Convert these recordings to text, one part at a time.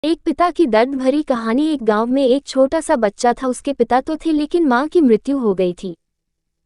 एक पिता की दर्द भरी कहानी। एक गांव में एक छोटा सा बच्चा था। उसके पिता तो थे लेकिन मां की मृत्यु हो गई थी।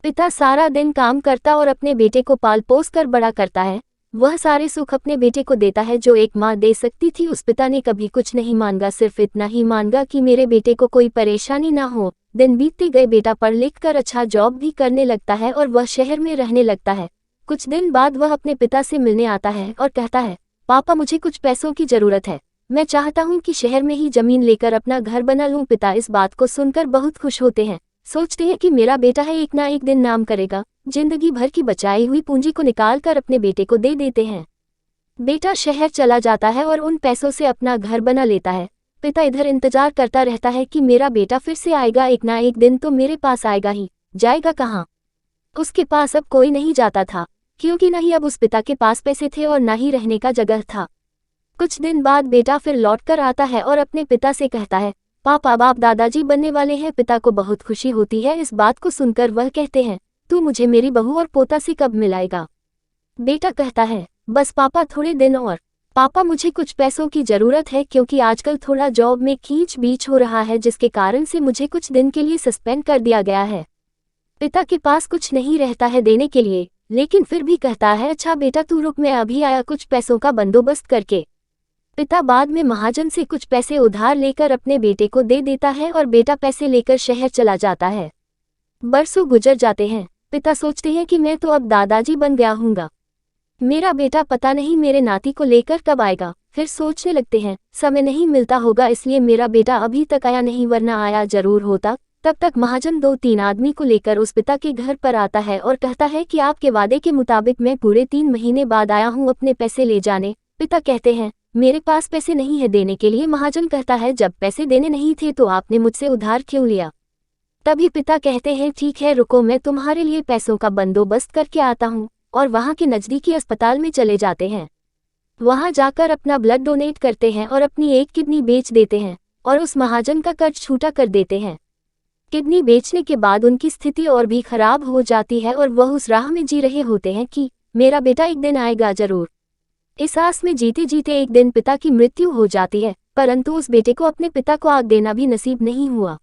पिता सारा दिन काम करता और अपने बेटे को पाल पोस कर बड़ा करता है। वह सारे सुख अपने बेटे को देता है जो एक मां दे सकती थी। उस पिता ने कभी कुछ नहीं मांगा, सिर्फ इतना ही मांगा कि मेरे बेटे को कोई परेशानी ना हो। दिन बीतते गए, बेटा पढ़ लिख कर अच्छा जॉब भी करने लगता है और वह शहर में रहने लगता है। कुछ दिन बाद वह अपने पिता से मिलने आता है और कहता है, पापा मुझे कुछ पैसों की जरूरत है। मैं चाहता हूँ कि शहर में ही जमीन लेकर अपना घर बना लूँ। पिता इस बात को सुनकर बहुत खुश होते हैं। सोचते हैं कि मेरा बेटा है, एक ना एक दिन नाम करेगा। जिंदगी भर की बचाई हुई पूंजी को निकाल कर अपने बेटे को दे देते हैं। बेटा शहर चला जाता है और उन पैसों से अपना घर बना लेता है। पिता इधर इंतजार करता रहता है कि मेरा बेटा फिर से आएगा, एक ना एक दिन तो मेरे पास आएगा ही। जाएगा कहाँ? उसके पास अब कोई नहीं जाता था, क्योंकि न ही अब उस पिता के पास पैसे थे और न ही रहने का जगह था। कुछ दिन बाद बेटा फिर लौटकर आता है और अपने पिता से कहता है, पापा बाप दादाजी बनने वाले हैं। पिता को बहुत खुशी होती है। इस बात को सुनकर वह कहते हैं, तू मुझे मेरी बहू और पोता से कब मिलाएगा? बेटा कहता है, बस पापा थोड़े दिन और। पापा मुझे कुछ पैसों की जरूरत है, क्योंकि आजकल थोड़ा जॉब में खींच बीच हो रहा है, जिसके कारण से मुझे कुछ दिन के लिए सस्पेंड कर दिया गया है। पिता के पास कुछ नहीं रहता है देने के लिए, लेकिन फिर भी कहता है, अच्छा बेटा तू रुक, मैं अभी आया कुछ पैसों का बंदोबस्त करके। पिता बाद में महाजन से कुछ पैसे उधार लेकर अपने बेटे को दे देता है और बेटा पैसे लेकर शहर चला जाता है। बरसों गुजर जाते हैं। पिता सोचते हैं कि मैं तो अब दादाजी बन गया हूँगा, मेरा बेटा पता नहीं मेरे नाती को लेकर कब आएगा। फिर सोचने लगते हैं, समय नहीं मिलता होगा इसलिए मेरा बेटा अभी तक आया नहीं, वरना आया जरूर होता। तब तक महाजन 2-3 आदमी को लेकर उस पिता के घर पर आता है और कहता है कि आपके वादे के मुताबिक मैं पूरे 3 महीने बाद आया हूँ अपने पैसे ले जाने। पिता कहते हैं, मेरे पास पैसे नहीं है देने के लिए। महाजन कहता है, जब पैसे देने नहीं थे तो आपने मुझसे उधार क्यों लिया? तभी पिता कहते हैं, ठीक है रुको, मैं तुम्हारे लिए पैसों का बंदोबस्त करके आता हूँ। और वहाँ के नज़दीकी अस्पताल में चले जाते हैं। वहाँ जाकर अपना ब्लड डोनेट करते हैं और अपनी एक किडनी बेच देते हैं और उस महाजन का कर्ज छूटा कर देते हैं। किडनी बेचने के बाद उनकी स्थिति और भी खराब हो जाती है और वह उस राह में जी रहे होते हैं कि मेरा बेटा एक दिन आएगा जरूर। इस आस में जीते जीते एक दिन पिता की मृत्यु हो जाती है, परंतु उस बेटे को अपने पिता को आग देना भी नसीब नहीं हुआ।